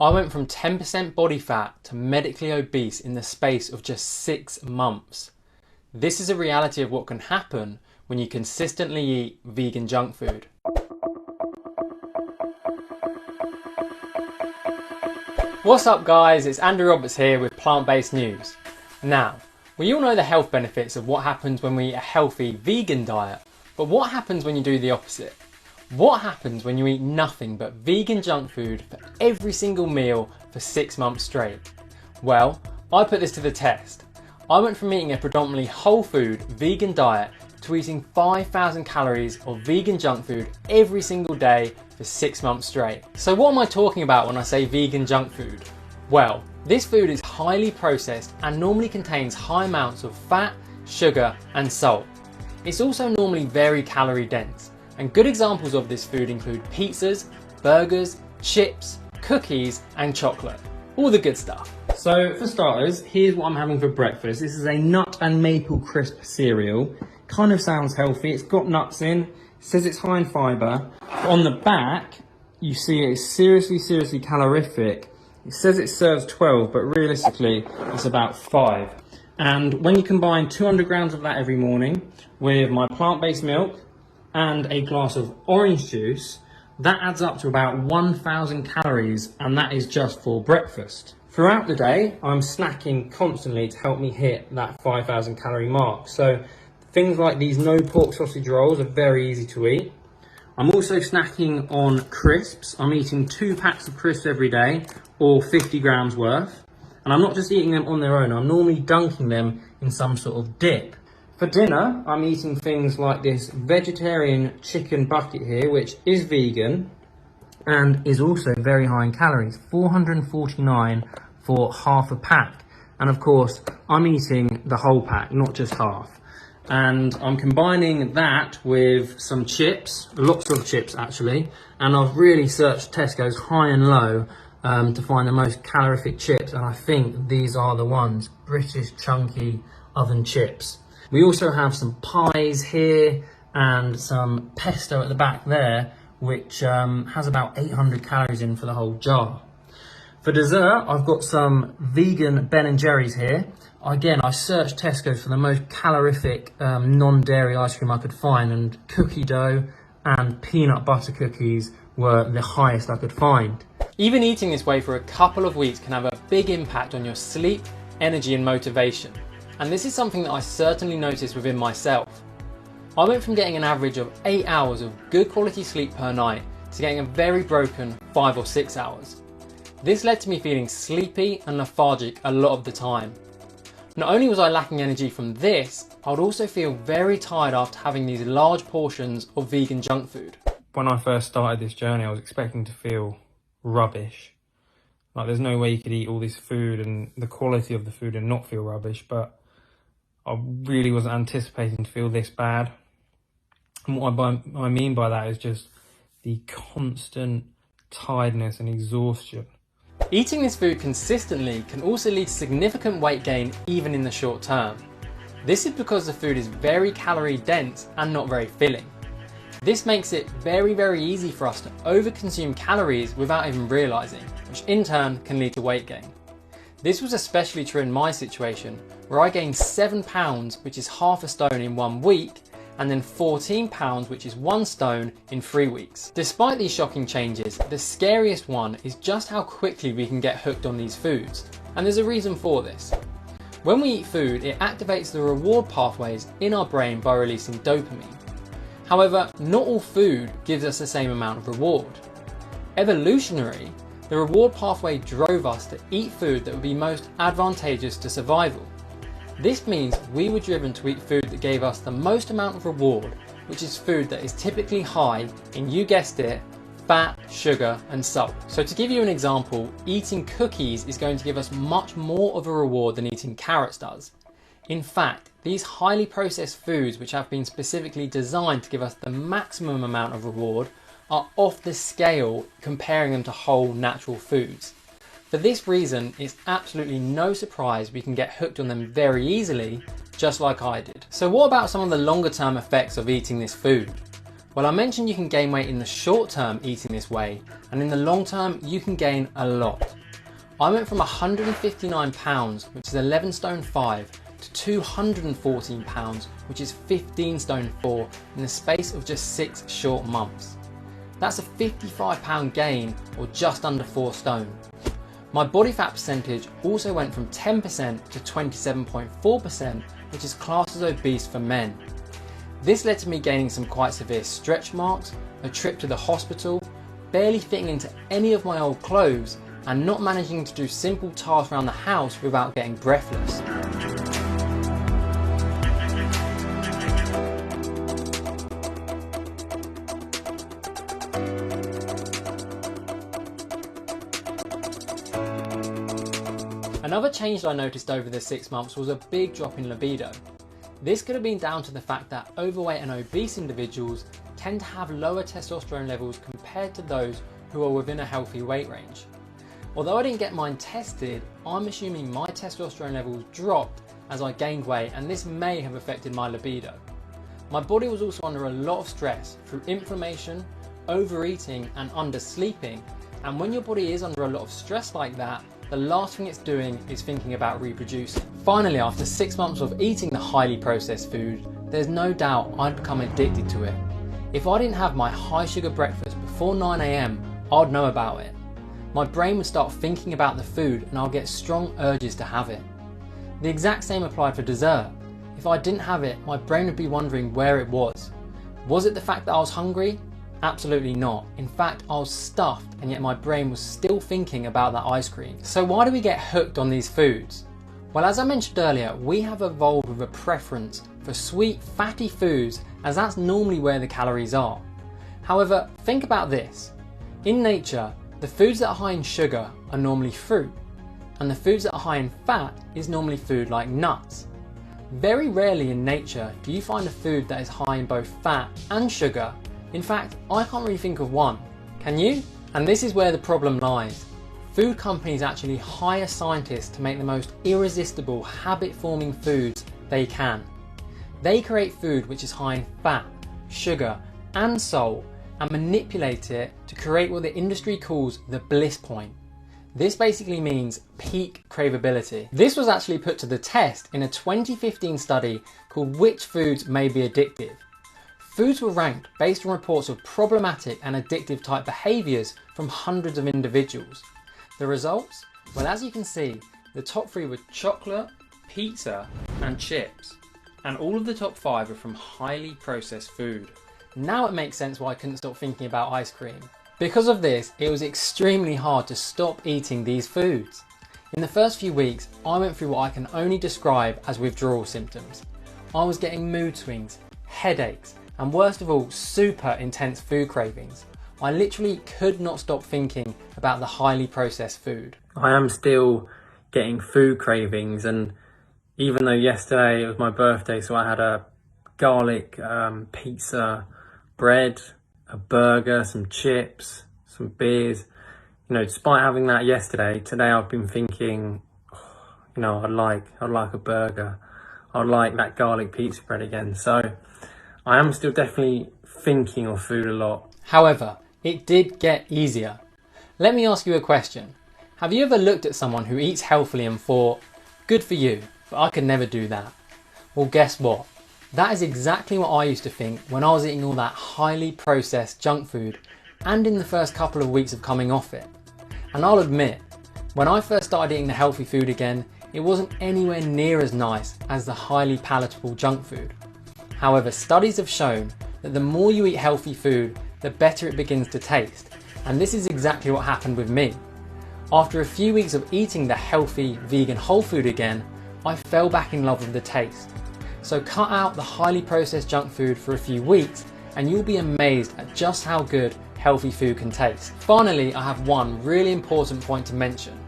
I went from 10% body fat to medically obese in the space of just 6 months. This is a reality of what can happen when you consistently eat vegan junk food. What's up guys, it's Andrew Roberts here with Plant-Based News. Now, we all know the health benefits of what happens when we eat a healthy vegan diet, but what happens when you do the opposite? What happens when you eat nothing but vegan junk food for every single meal for 6 months straight? Well, I put this to the test. I went from eating a predominantly whole food vegan diet to eating 5,000 calories of vegan junk food every single day for 6 months straight. So what am I talking about when I say vegan junk food? Well, this food is highly processed and normally contains high amounts of fat, sugar and salt. It's also normally very calorie dense, and good examples of this food include pizzas, burgers, chips, cookies and chocolate. All the good stuff. So for starters, here's what I'm having for breakfast. This is a nut and maple crisp cereal. Kind of sounds healthy. It's got nuts in. It says it's high in fibre. On the back, you see it's seriously calorific. It says it serves 12, but realistically, it's about 5. And when you combine 200 grams of that every morning with my plant-based milk and a glass of orange juice, that adds up to about 1,000 calories, and that is just for breakfast. Throughout the day, I'm snacking constantly to help me hit that 5,000 calorie mark. So things like these no pork sausage rolls are very easy to eat. I'm also snacking on crisps. I'm eating 2 packs of crisps every day, or 50 grams worth. And I'm not just eating them on their own, I'm normally dunking them in some sort of dip. For dinner, I'm eating things like this vegetarian chicken bucket here, which is vegan and is also very high in calories, 449 for half a pack. And of course, I'm eating the whole pack, not just half. And I'm combining that with some chips, lots of chips actually, and I've really searched Tesco's high and low to find the most calorific chips, and I think these are the ones, British chunky oven chips. We also have some pies here and some pesto at the back there, which has about 800 calories in for the whole jar. For dessert, I've got some vegan Ben & Jerry's here. Again, I searched Tesco's for the most calorific non-dairy ice cream I could find, and cookie dough and peanut butter cookies were the highest I could find. Even eating this way for a couple of weeks can have a big impact on your sleep, energy and motivation. And this is something that I certainly noticed within myself. I went from getting an average of 8 hours of good quality sleep per night to getting a very broken 5 or 6 hours. This led to me feeling sleepy and lethargic a lot of the time. Not only was I lacking energy from this, I would also feel very tired after having these large portions of vegan junk food. When I first started this journey, I was expecting to feel rubbish. Like there's no way you could eat all this food and the quality of the food and not feel rubbish, but I really wasn't anticipating to feel this bad. And what I mean by that is just the constant tiredness and exhaustion. Eating this food consistently can also lead to significant weight gain even in the short term. This is because the food is very calorie dense and not very filling. This makes it very easy for us to overconsume calories without even realising, which in turn can lead to weight gain. This was especially true in my situation, where I gained 7 pounds, which is half a stone in 1 week, and then 14 pounds, which is 1 stone in 3 weeks. Despite these shocking changes, the scariest one is just how quickly we can get hooked on these foods. And there's a reason for this. When we eat food, it activates the reward pathways in our brain by releasing dopamine. However, not all food gives us the same amount of reward. Evolutionary, the reward pathway drove us to eat food that would be most advantageous to survival. This means we were driven to eat food that gave us the most amount of reward, which is food that is typically high in, you guessed it, fat, sugar and salt. So to give you an example, eating cookies is going to give us much more of a reward than eating carrots does. In fact, these highly processed foods, which have been specifically designed to give us the maximum amount of reward, are off the scale comparing them to whole natural foods. For this reason, it's absolutely no surprise we can get hooked on them very easily, just like I did. So what about some of the longer term effects of eating this food? Well, I mentioned you can gain weight in the short term eating this way, and in the long term you can gain a lot. I went from 159 pounds, which is 11 stone 5, to 214 pounds, which is 15 stone 4, in the space of just 6 short months. That's a 55 pound gain, or just under 4 stone. My body fat percentage also went from 10% to 27.4%, which is classed as obese for men. This led to me gaining some quite severe stretch marks, a trip to the hospital, barely fitting into any of my old clothes, and not managing to do simple tasks around the house without getting breathless. Another change that I noticed over the 6 months was a big drop in libido. This could have been down to the fact that overweight and obese individuals tend to have lower testosterone levels compared to those who are within a healthy weight range. Although I didn't get mine tested, I'm assuming my testosterone levels dropped as I gained weight, and this may have affected my libido. My body was also under a lot of stress through inflammation, overeating and undersleeping, and when your body is under a lot of stress like that, the last thing it's doing is thinking about reproducing. Finally, after 6 months of eating the highly processed food, there's no doubt I'd become addicted to it. If I didn't have my high sugar breakfast before 9 AM, I'd know about it. My brain would start thinking about the food and I'll get strong urges to have it. The exact same applied for dessert. If I didn't have it, my brain would be wondering where it was. Was it the fact that I was hungry? Absolutely not. In fact, I was stuffed and yet my brain was still thinking about that ice cream. So why do we get hooked on these foods? Well, as I mentioned earlier, we have evolved with a preference for sweet, fatty foods, as that's normally where the calories are. However, think about this. In nature, the foods that are high in sugar are normally fruit, and the foods that are high in fat is normally food like nuts. Very rarely in nature do you find a food that is high in both fat and sugar. In fact, I can't really think of one. Can you? And this is where the problem lies. Food companies actually hire scientists to make the most irresistible habit-forming foods they can. They create food which is high in fat, sugar and salt and manipulate it to create what the industry calls the bliss point. This basically means peak craveability. This was actually put to the test in a 2015 study called Which Foods May Be Addictive. Foods were ranked based on reports of problematic and addictive type behaviours from hundreds of individuals. The results? Well, as you can see, the top 3 were chocolate, pizza and chips. And all of the top 5 are from highly processed food. Now it makes sense why I couldn't stop thinking about ice cream. Because of this, it was extremely hard to stop eating these foods. In the first few weeks, I went through what I can only describe as withdrawal symptoms. I was getting mood swings, headaches, and worst of all, super intense food cravings. I literally could not stop thinking about the highly processed food. I am still getting food cravings, and even though yesterday it was my birthday, so I had a garlic pizza, bread, a burger, some chips, some beers. You know, despite having that yesterday, today I've been thinking, you know, I'd like a burger. I'd like that garlic pizza bread again. So I am still definitely thinking of food a lot. However, it did get easier. Let me ask you a question. Have you ever looked at someone who eats healthily and thought, good for you, but I could never do that? Well, guess what? That is exactly what I used to think when I was eating all that highly processed junk food and in the first couple of weeks of coming off it. And I'll admit, when I first started eating the healthy food again, it wasn't anywhere near as nice as the highly palatable junk food. However, studies have shown that the more you eat healthy food, the better it begins to taste. And this is exactly what happened with me. After a few weeks of eating the healthy vegan whole food again, I fell back in love with the taste. So cut out the highly processed junk food for a few weeks and you'll be amazed at just how good healthy food can taste. Finally, I have one really important point to mention.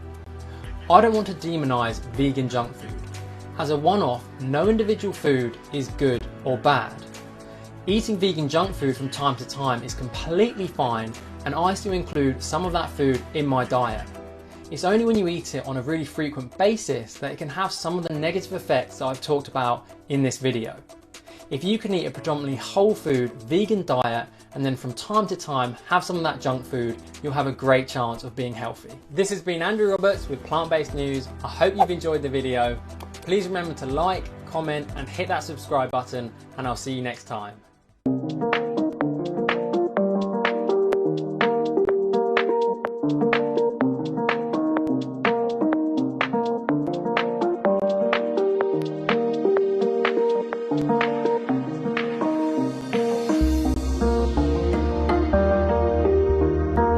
I don't want to demonise vegan junk food. As a one-off, no individual food is good or bad. Eating vegan junk food from time to time is completely fine, and I still include some of that food in my diet. It's only when you eat it on a really frequent basis that it can have some of the negative effects that I've talked about in this video. If you can eat a predominantly whole food vegan diet and then from time to time have some of that junk food, you'll have a great chance of being healthy. This has been Andrew Roberts with Plant-Based News. I hope you've enjoyed the video. Please remember to like, comment and hit that subscribe button, and I'll see you next time.